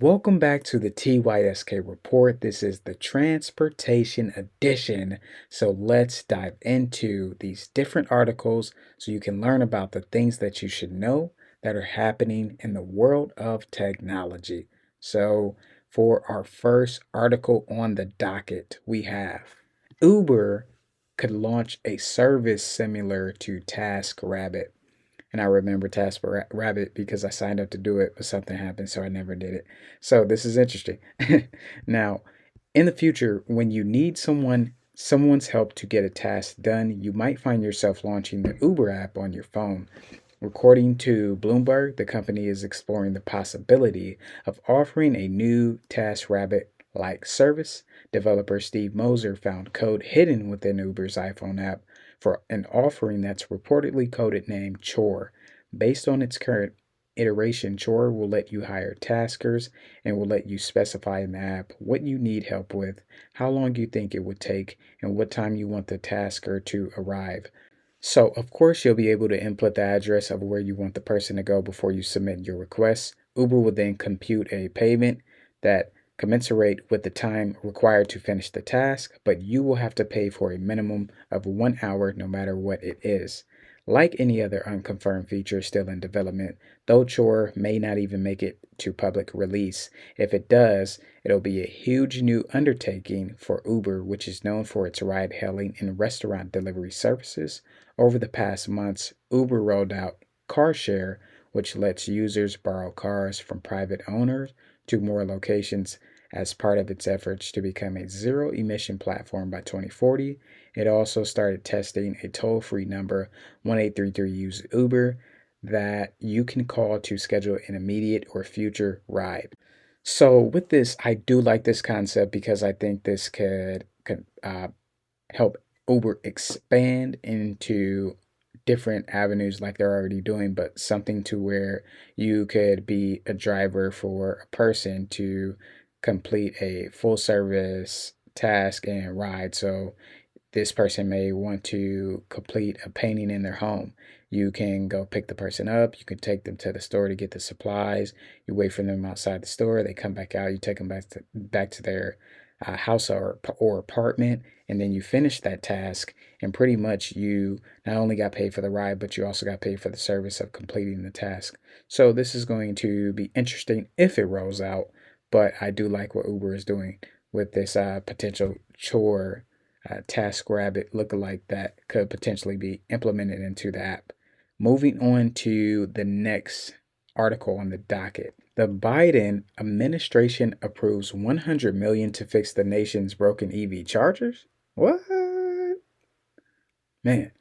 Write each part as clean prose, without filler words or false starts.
Welcome back to the TYSK Report. This is the Transportation Edition. So let's dive into these different articles so you can learn about the things that you should know that are happening in the world of technology. So, for our first article on the docket, we have Uber could launch a service similar to TaskRabbit. And I remember TaskRabbit because I signed up to do it, but something happened, so I never did it. So this is interesting. Now, in the future, when you need someone's help to get a task done, you might find yourself launching the Uber app on your phone. According to Bloomberg, the company is exploring the possibility of offering a new TaskRabbit like service. Developer Steve Moser found code hidden within Uber's iPhone app for an offering that's reportedly coded named Chore. Based on its current iteration, Chore will let you hire taskers and will let you specify in the app what you need help with, how long you think it would take, and what time you want the tasker to arrive. So, of course, you'll be able to input the address of where you want the person to go before you submit your request. Uber will then compute a payment that commensurate with the time required to finish the task, but you will have to pay for a minimum of 1 hour no matter what it is. Like any other unconfirmed feature still in development, though Chore may not even make it to public release. If it does, it'll be a huge new undertaking for Uber, which is known for its ride hailing and restaurant delivery services. Over the past months, Uber rolled out CarShare, which lets users borrow cars from private owners to more locations as part of its efforts to become a zero emission platform by 2040. It also started testing a toll free number, 1833 Use Uber, that you can call to schedule an immediate or future ride. So, with this, I do like this concept because I think this could help Uber expand into different avenues like they're already doing, but something to where you could be a driver for a person to complete a full service task and ride. So this person may want to complete a painting in their home. You can go pick the person up. You can take them to the store to get the supplies. You wait for them outside the store. They come back out. You take them back to their house or apartment, and then you finish that task. And pretty much you not only got paid for the ride, but you also got paid for the service of completing the task. So this is going to be interesting if it rolls out. But I do like what Uber is doing with this potential chore TaskRabbit lookalike that could potentially be implemented into the app. Moving on to the next article on the docket. The Biden administration approves 100 million to fix the nation's broken EV chargers. What? Man,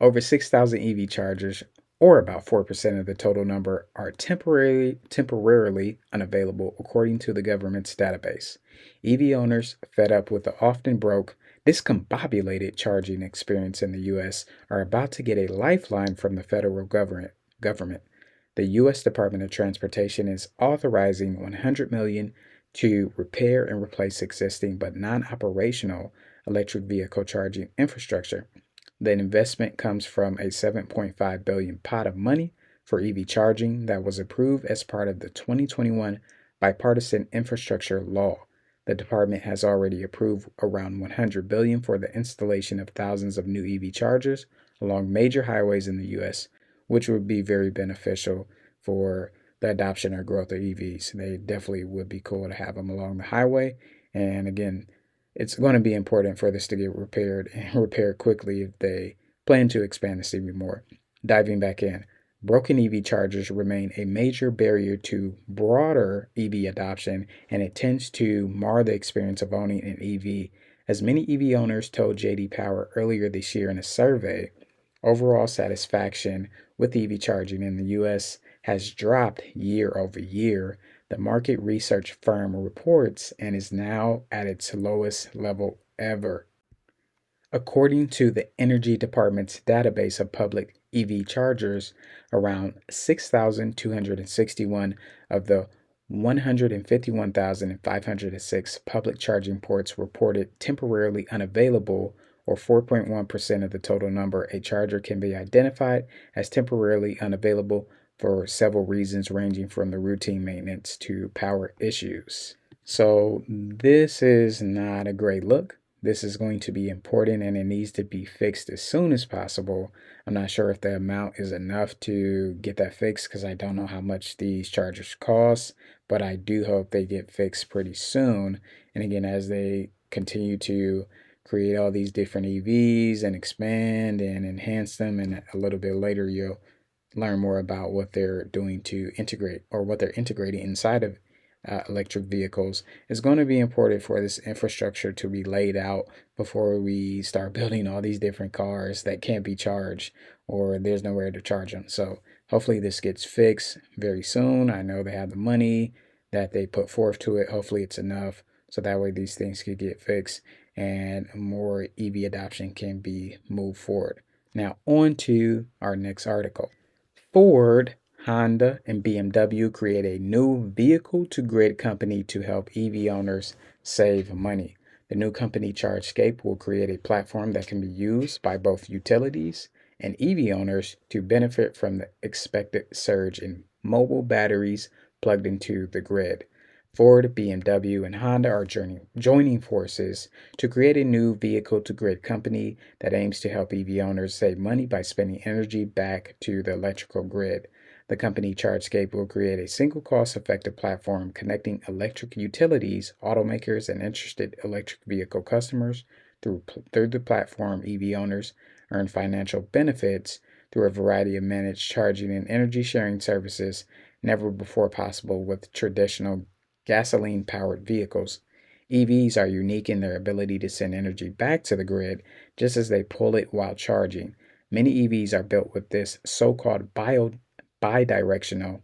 over 6,000 EV chargers, or about 4% of the total number, are temporarily unavailable according to the government's database. EV owners fed up with the often broke, discombobulated charging experience in the US are about to get a lifeline from the federal government. The US Department of Transportation is authorizing 100 million to repair and replace existing but non-operational electric vehicle charging infrastructure. The investment comes from a 7.5 billion pot of money for EV charging that was approved as part of the 2021 bipartisan infrastructure law. The department has already approved around 100 billion for the installation of thousands of new EV chargers along major highways in the US, which would be very beneficial for the adoption or growth of EVs. They definitely would be cool to have them along the highway. And again, it's going to be important for this to get repaired and repaired quickly if they plan to expand this even more. Diving back in, broken EV chargers remain a major barrier to broader EV adoption, and it tends to mar the experience of owning an EV. As many EV owners told JD Power earlier this year in a survey, overall satisfaction with EV charging in the US has dropped year over year, the market research firm reports, and is now at its lowest level ever. According to the Energy Department's database of public EV chargers, around 6,261 of the 151,506 public charging ports reported temporarily unavailable, or 4.1% of the total number. A charger can be identified as temporarily unavailable for several reasons, ranging from the routine maintenance to power issues. So this is not a great look. This is going to be important and it needs to be fixed as soon as possible. I'm not sure if the amount is enough to get that fixed because I don't know how much these chargers cost, but I do hope they get fixed pretty soon. And again, as they continue to create all these different EVs and expand and enhance them, and a little bit later you'll learn more about what they're doing to integrate or what they're integrating inside of electric vehicles. Is going to be important for this infrastructure to be laid out before we start building all these different cars that can't be charged or there's nowhere to charge them. So hopefully this gets fixed very soon. I know they have the money that they put forth to it. Hopefully it's enough so that way these things could get fixed and more EV adoption can be moved forward. Now on to our next article. Ford, Honda, and BMW create a new vehicle-to-grid company to help EV owners save money. The new company, ChargeScape, will create a platform that can be used by both utilities and EV owners to benefit from the expected surge in mobile batteries plugged into the grid. Ford, BMW, and Honda are joining forces to create a new vehicle-to-grid company that aims to help EV owners save money by spending energy back to the electrical grid. The company ChargeScape will create a single cost-effective platform connecting electric utilities, automakers, and interested electric vehicle customers. Through the platform, EV owners earn financial benefits through a variety of managed charging and energy sharing services never before possible with traditional gasoline-powered vehicles. EVs are unique in their ability to send energy back to the grid just as they pull it while charging. Many EVs are built with this so-called bidirectional,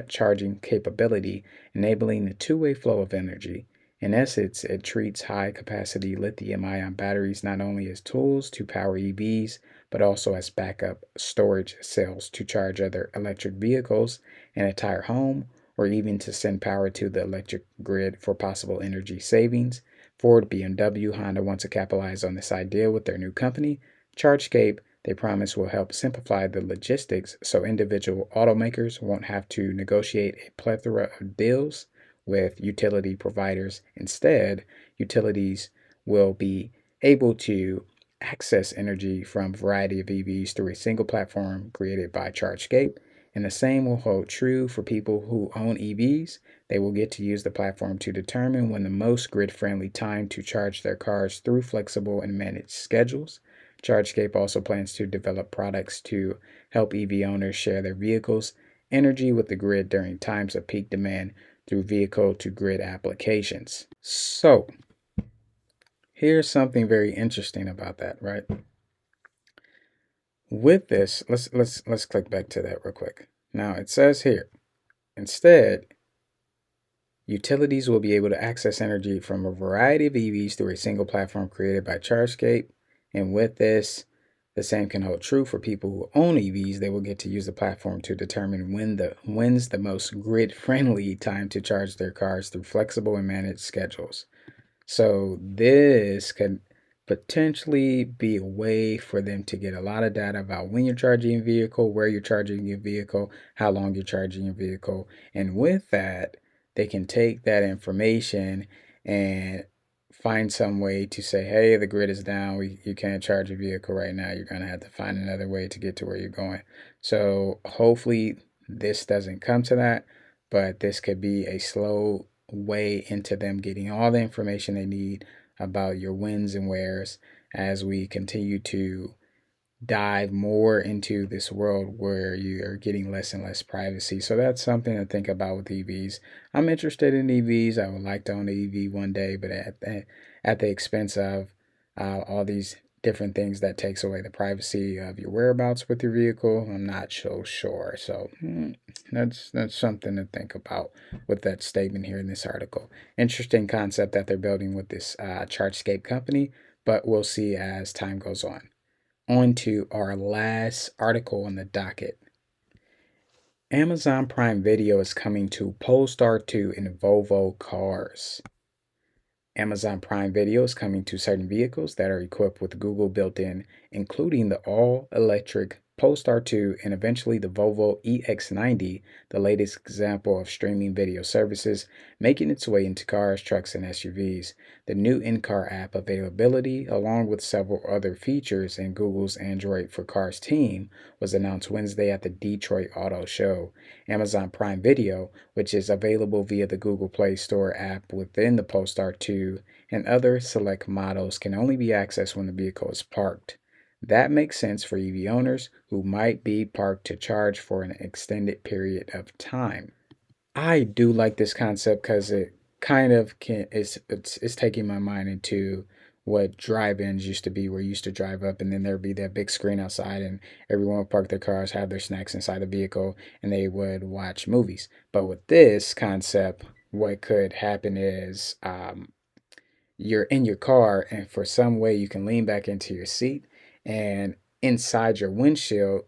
charging capability, enabling a two-way flow of energy. In essence, it treats high-capacity lithium-ion batteries not only as tools to power EVs, but also as backup storage cells to charge other electric vehicles, an entire home, or even to send power to the electric grid for possible energy savings. Ford, BMW, Honda want to capitalize on this idea with their new company, ChargeScape. They promise will help simplify the logistics so individual automakers won't have to negotiate a plethora of deals with utility providers. Instead, utilities will be able to access energy from a variety of EVs through a single platform created by ChargeScape. And the same will hold true for people who own EVs. They will get to use the platform to determine when the most grid-friendly time to charge their cars through flexible and managed schedules. ChargeScape also plans to develop products to help EV owners share their vehicles' energy with the grid during times of peak demand through vehicle-to-grid applications. So, here's something very interesting about that, right? With this, let's click back to that real quick. Now it says here, instead, utilities will be able to access energy from a variety of EVs through a single platform created by ChargeScape. And with this, the same can hold true for people who own EVs. They will get to use the platform to determine when's the most grid-friendly time to charge their cars through flexible and managed schedules. So this could potentially be a way for them to get a lot of data about when you're charging your vehicle, where you're charging your vehicle, how long you're charging your vehicle. And with that, they can take that information and find some way to say, hey, the grid is down. You can't charge your vehicle right now. You're going to have to find another way to get to where you're going. So hopefully this doesn't come to that, but this could be a slow way into them getting all the information they need about your wins and wears as we continue to dive more into this world where you are getting less and less privacy. So that's something to think about with EVs. I'm interested in EVs. I would like to own an EV one day, but at the expense of all these different things that takes away the privacy of your whereabouts with your vehicle, I'm not so sure. So that's something to think about with that statement here in this article. Interesting concept that they're building with this ChargeScape company, but we'll see as time goes on. On to our last article on the docket. Amazon Prime Video is coming to Polestar 2 in Volvo cars. Amazon Prime Video is coming to certain vehicles that are equipped with Google built-in, including the all-electric Polestar 2, and eventually the Volvo EX90, the latest example of streaming video services, making its way into cars, trucks, and SUVs. The new in-car app availability, along with several other features in Google's Android for Cars team, was announced Wednesday at the Detroit Auto Show. Amazon Prime Video, which is available via the Google Play Store app within the Polestar 2, and other select models can only be accessed when the vehicle is parked. That makes sense for EV owners who might be parked to charge for an extended period of time. I do like this concept because it kind of can it's taking my mind into what drive-ins used to be, where you used to drive up and then there'd be that big screen outside and everyone would park their cars, have their snacks inside the vehicle, and they would watch movies. But with this concept, what could happen is you're in your car and for some way you can lean back into your seat and inside your windshield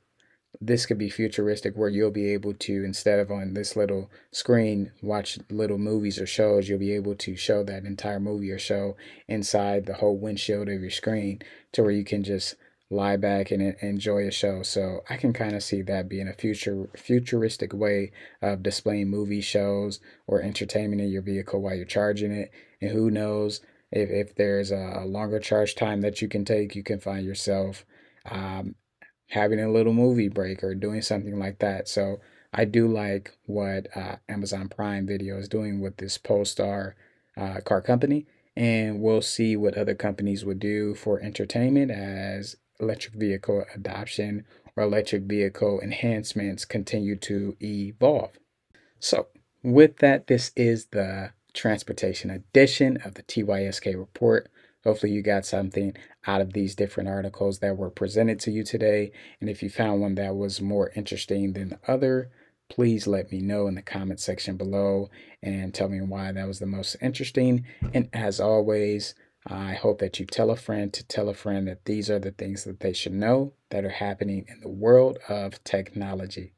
this could be futuristic where you'll be able to, instead of on this little screen, watch little movies or shows, you'll be able to show that entire movie or show inside the whole windshield of your screen to where you can just lie back and enjoy a show. So I can kind of see that being a futuristic way of displaying movie shows or entertainment in your vehicle while you're charging it. And who knows if there's a longer charge time that you can take, you can find yourself um, having a little movie break or doing something like that. So I do like what Amazon Prime Video is doing with this Polestar car company, and we'll see what other companies would do for entertainment as electric vehicle adoption or electric vehicle enhancements continue to evolve. So, with that, this is the transportation edition of the TYSK report. Hopefully, you got something out of these different articles that were presented to you today. And if you found one that was more interesting than the other, please let me know in the comment section below and tell me why that was the most interesting. And as always, I hope that you tell a friend to tell a friend that these are the things that they should know that are happening in the world of technology.